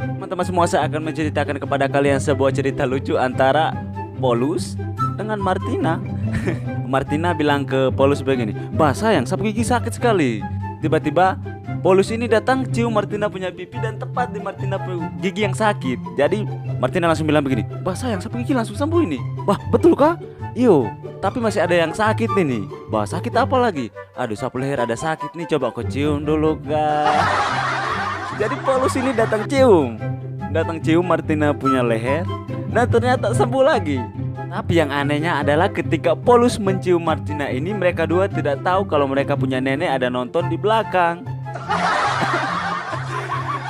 Teman-teman semua, saya akan menceritakan kepada kalian sebuah cerita lucu antara Polus dengan Martina. Martina bilang ke Polus begini, "Bah sayang, sapu gigi sakit sekali." Tiba-tiba Polus ini datang cium Martina punya pipi dan tepat di Martina punya gigi yang sakit. Jadi Martina langsung bilang begini, "Bah sayang, sapu gigi langsung sembuh ini." "Bah betul kah?" "Iyo, tapi masih ada yang sakit ini." "Bah sakit apa lagi?" "Aduh, sapu leher ada sakit nih, coba kau cium dulu kak." Jadi Polus ini datang cium Martina punya leher dan ternyata sembuh lagi. Tapi yang anehnya adalah ketika Polus mencium Martina ini, mereka dua tidak tahu kalau mereka punya nenek ada nonton di belakang.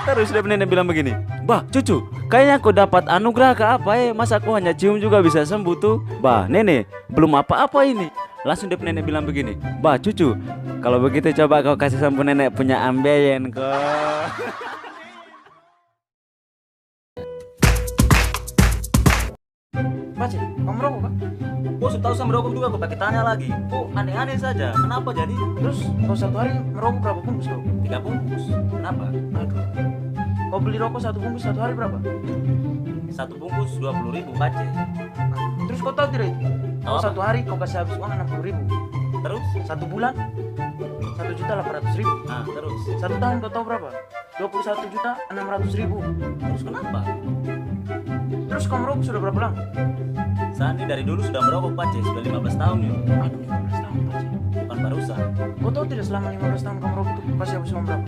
Terus dia nenek bilang begini, "Bah cucu, kayaknya kau dapat anugerah ke apa ya? Masa kau hanya cium juga bisa sembuh tuh?" "Bah nenek, belum apa-apa ini." Langsung dia nenek bilang begini, "Bah cucu, kalau begitu coba kau kasih sembuh nenek punya ambeien kok." Pace, kamu merokok kan? Oh, sudah tahu saya merokok juga, kau pakai tanya lagi. Oh, aneh-aneh saja. Kenapa jadi? Terus kau satu hari merokok berapa bungkus kau? 3 bungkus. Kenapa? Aduh. Kau beli rokok satu bungkus satu hari berapa? 1 bungkus 20.000 pace. Terus kau tahu tidak itu? Tahu Kau apa? satu hari kau kasih habis uang 60.000. Terus? Satu bulan 1.800.000. Nah, terus. Satu tahun kau tahu berapa? 21.600.000. Terus kenapa? Terus kau merokok sudah berapa lama? Saya ini dari dulu sudah merokok pace, sudah 15 tahun ya. Aduh, 15 tahun Pace. Bukan barusan. Kau tahu tidak selama 15 tahun kau merokok itu kau kasih habis uang berapa?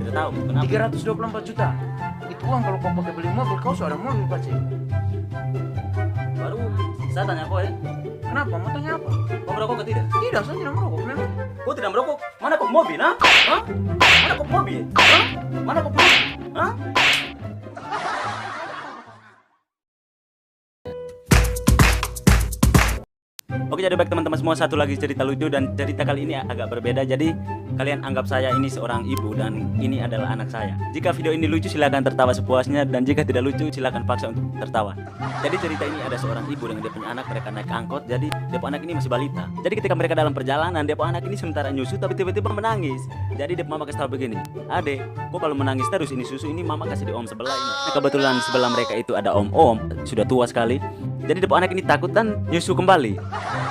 Tidak tahu kenapa. 324 juta. Itu uang kalau kau pakai beli mobil kau sudah ada mobil Pace. Baru saya tanya kau ya, Kenapa? Mau tanya apa? kau merokok ke tidak? Tidak, saya tidak merokok memang. Kau tidak merokok? Mana kau mobil, ha? Hah? Mana kau mobil? Hah? Mana kau mobil? Hah? Oke, jadi baik teman-teman semua, satu lagi cerita lucu dan cerita kali ini agak berbeda. Jadi kalian anggap saya ini seorang ibu dan ini adalah anak saya. Jika video ini lucu silakan tertawa sepuasnya, dan jika tidak lucu silakan paksa untuk tertawa. Jadi cerita ini ada seorang ibu dengan dia punya anak, mereka naik angkot. Jadi dia punya anak ini masih balita. Jadi ketika mereka dalam perjalanan, dia punya anak ini sementara nyusu tapi tiba-tiba menangis. Jadi dia mama kasih tahu begini, "Adek, kok kalau menangis terus ini susu ini mama kasih di om sebelah ini." Nah, kebetulan di sebelah mereka itu ada om-om sudah tua sekali. Jadi dia punya anak ini takut dan nyusu kembali.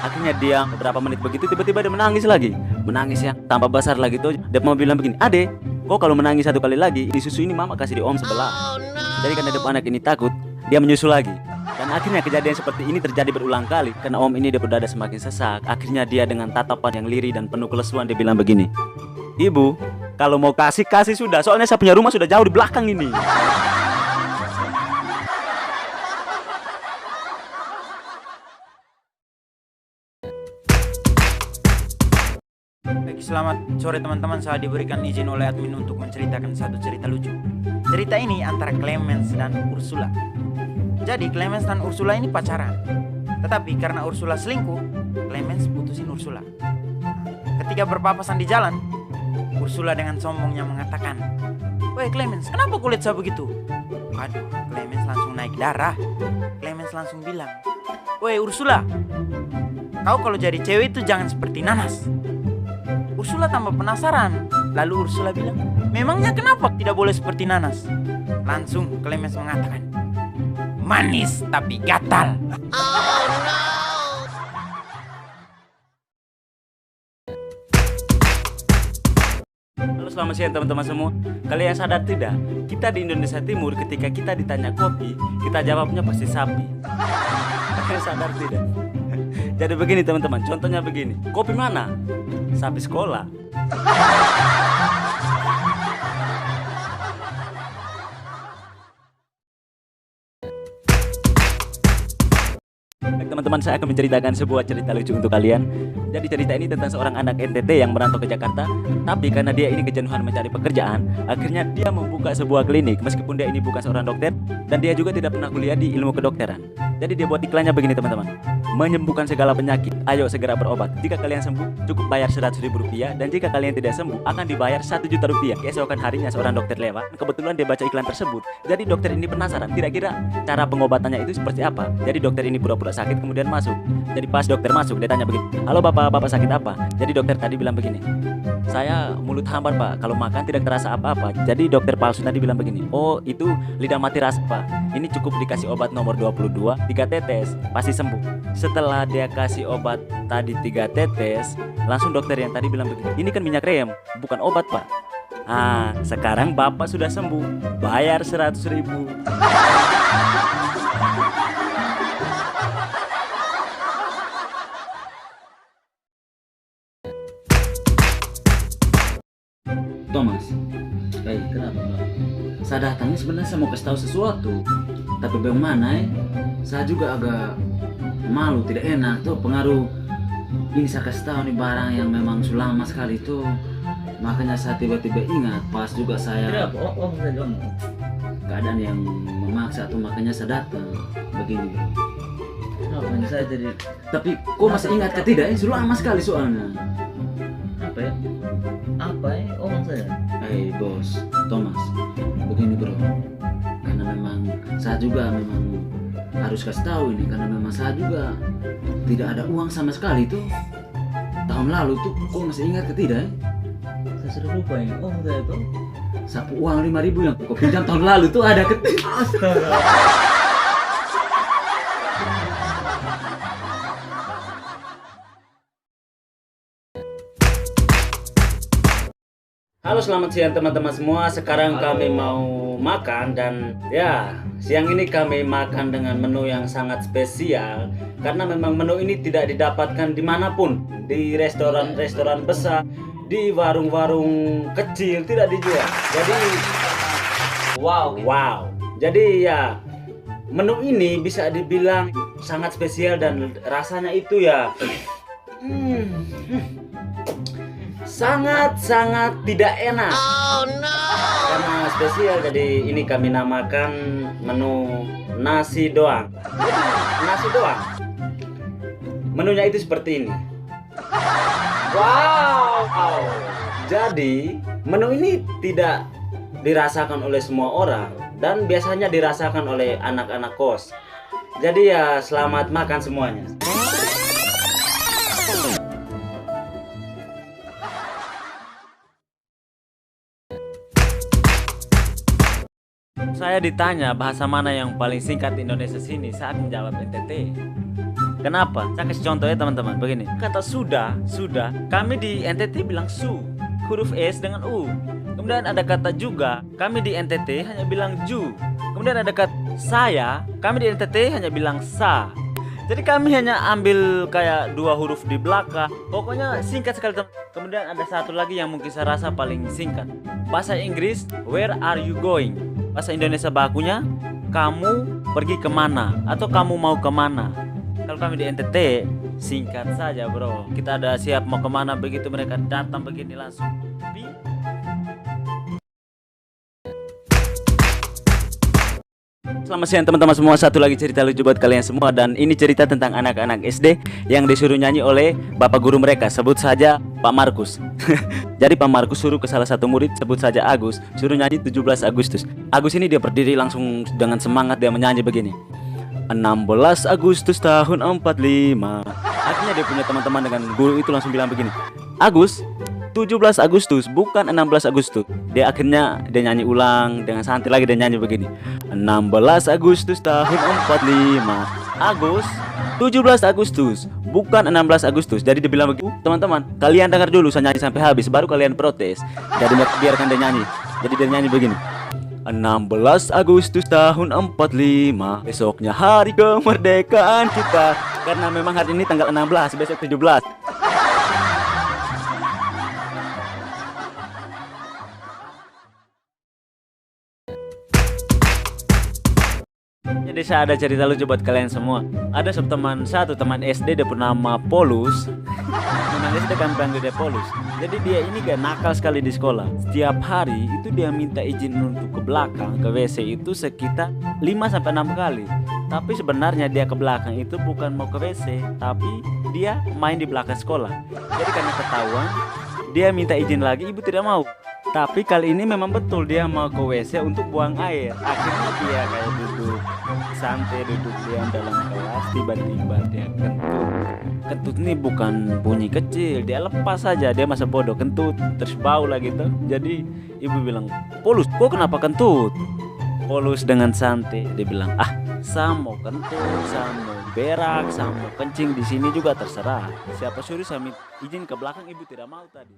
Akhirnya dia beberapa menit begitu tiba-tiba dia menangis lagi. Menangis yang tambah besar lagi tuh. Dia mau bilang begini, "Adek, kok kalau menangis satu kali lagi ini susu ini mama kasih di om sebelah." Jadi karena dia anak ini takut, dia menyusu lagi. Dan akhirnya kejadian seperti ini terjadi berulang kali. Karena om ini dia berdada semakin sesak. Akhirnya dia dengan tatapan yang lirih dan penuh kelesuan dia bilang begini, "Ibu, kalau mau kasih sudah. Soalnya saya punya rumah sudah jauh di belakang ini." Baik, selamat sore teman-teman. Saya diberikan izin oleh admin untuk menceritakan satu cerita lucu. Cerita ini antara Clemens dan Ursula. Jadi Clemens dan Ursula ini pacaran. Tetapi karena Ursula selingkuh, Clemens putusin Ursula. Ketika berpapasan di jalan, Ursula dengan sombongnya mengatakan, "Woi Clemens, kenapa kulit saya begitu?" Aduh, Clemens langsung naik darah. Clemens langsung bilang, "Woi Ursula, kau kalau jadi cewek itu jangan seperti nanas." Ursula tambah penasaran. Lalu Ursula bilang, "Memangnya kenapa tidak boleh seperti nanas?" Langsung Clemens mengatakan, "Manis tapi gatal." Halo, selamat siang teman-teman semua. Kalian sadar tidak? Kita di Indonesia Timur ketika kita ditanya kopi, kita jawabnya pasti sapi. Kalian sadar tidak? Jadi begini teman-teman, contohnya begini. Kopi mana? Sapi sekolah. Baik teman-teman, saya akan menceritakan sebuah cerita lucu untuk kalian. Jadi cerita ini tentang seorang anak NTT yang merantau ke Jakarta. Tapi karena dia ini kejenuhan mencari pekerjaan, akhirnya dia membuka sebuah klinik. Meskipun dia ini bukan seorang dokter, dan dia juga tidak pernah kuliah di ilmu kedokteran. Jadi dia buat iklannya begini teman-teman. menyembuhkan segala penyakit. Ayo segera berobat. Jika kalian sembuh, cukup bayar 100.000 rupiah. Dan jika kalian tidak sembuh, akan dibayar 1 juta rupiah. Keesokan harinya seorang dokter lewat. Kebetulan dia baca iklan tersebut. Jadi dokter ini penasaran, kira-kira cara pengobatannya itu seperti apa. Jadi dokter ini pura-pura sakit kemudian masuk. Jadi pas dokter masuk, dia tanya begini, halo bapak, bapak sakit apa? Jadi dokter tadi bilang begini, saya mulut hambar pak, kalau makan tidak terasa apa-apa. Jadi dokter palsu tadi bilang begini, oh itu lidah mati rasa pak. Ini cukup dikasih obat nomor 22, 3 tetes, pasti sembuh. Setelah dia kasih obat tadi 3 tetes, langsung dokter yang tadi bilang begini, ini kan minyak rem, bukan obat pak. Ah, sekarang bapak sudah sembuh, bayar 100.000. Thomas, kenapa? Saya datang ini sebenarnya saya mau kasih tahu sesuatu, tapi bagaimana saya juga agak malu, tidak enak tuh pengaruh ini saya kasih tahu nih barang yang memang sudah lama sekali itu, makanya saya tiba-tiba ingat pas juga saya keadaan yang memaksa tuh, makanya saya datang begini bro. Kenapa saya jadi Tapi kok masih ingat ke tidak? Sudah lama sekali soalnya. apa ya? Apa ya? Omong saya. Bos, Thomas, begini bro, karena memang saya juga memang harus kasih tahu ini, karena memang saya juga tidak ada uang sama sekali tuh. Tahun lalu tuh kok masih ingat ke tidak? Saya sudah lupa ini. Omong saya tuh. Sapu uang 5.000 yang kok pinjam tahun lalu tuh ada ke Astaga. Halo, selamat siang teman-teman semua. Sekarang kami mau makan dan ya, siang ini kami makan dengan menu yang sangat spesial. Karena memang menu ini tidak didapatkan dimanapun. Di restoran-restoran besar, di warung-warung kecil tidak dijual. Jadi wow. Jadi ya, menu ini bisa dibilang sangat spesial dan rasanya itu ya sangat tidak enak. Oh no. Karena spesial, jadi ini kami namakan menu nasi doang. Nasi doang. Menunya itu seperti ini. Wow. Jadi menu ini tidak dirasakan oleh semua orang dan biasanya dirasakan oleh anak-anak kos. Jadi ya, selamat makan semuanya. Saya ditanya bahasa mana yang paling singkat di Indonesia sini, saya akan menjawab NTT. Kenapa? Saya kasih contoh ya teman-teman. Begini, kata sudah, kami di NTT bilang su, huruf S dengan U. Kemudian ada kata juga, kami di NTT hanya bilang ju. Kemudian ada kata saya, kami di NTT hanya bilang sa. Jadi kami hanya ambil kayak 2 huruf di belakang. Pokoknya singkat sekali teman. Kemudian ada satu lagi yang mungkin saya rasa paling singkat. Bahasa Inggris, where are you going? Bahasa Indonesia bakunya, kamu pergi kemana atau kamu mau kemana. Kalau kami di NTT singkat saja bro, kita ada siap mau kemana, begitu mereka datang begini langsung. Selamat siang teman-teman semua, satu lagi cerita lucu buat kalian semua. Dan ini cerita tentang anak-anak SD yang disuruh nyanyi oleh bapak guru mereka, sebut saja Pak Markus. Jadi Pak Markus suruh ke salah satu murid, sebut saja Agus, suruh nyanyi 17 Agustus. Agus ini dia berdiri langsung dengan semangat, dia menyanyi begini, 16 Agustus tahun 45. Akhirnya dia punya teman-teman dengan guru itu langsung bilang begini, Agus, 17 Agustus bukan 16 Agustus. Dia akhirnya dia nyanyi ulang dengan santai lagi, dia nyanyi begini, 16 Agustus tahun 45. Agus, 17 Agustus bukan 16 Agustus. Jadi dia bilang begitu. Teman-teman, kalian dengar dulu saya nyanyi sampai habis, baru kalian protes. Jadi biarkan dia nyanyi. Jadi dia nyanyi begini, 16 Agustus tahun 45, besoknya hari kemerdekaan kita. Karena memang hari ini tanggal 16, besok 17. Jadi saya ada cerita lucu buat kalian semua. Ada satu teman SD, dia bernama Polus. Teman SD kan panggil dia Polus. Jadi dia ini gak nakal sekali di sekolah. Setiap hari itu dia minta izin untuk ke belakang, ke WC itu sekitar 5-6 kali. Tapi sebenarnya dia ke belakang itu bukan mau ke WC, tapi dia main di belakang sekolah. Jadi karena ketahuan, dia minta izin lagi, ibu tidak mau. Tapi kali ini memang betul dia mau ke WC untuk buang air. Akhirnya dia kayak duduk santai, duduk diam dalam kelas, tiba-tiba dia kentut. Kentut ini bukan bunyi kecil, dia lepas saja, dia masa bodoh kentut, terus bau lah gitu. Jadi ibu bilang, Polus, kok kenapa kentut? Polus dengan santai, dia bilang, saya mau kentut, saya mau berak, saya mau kencing di sini juga terserah. Siapa suruh saya izin ke belakang, ibu tidak mau tadi.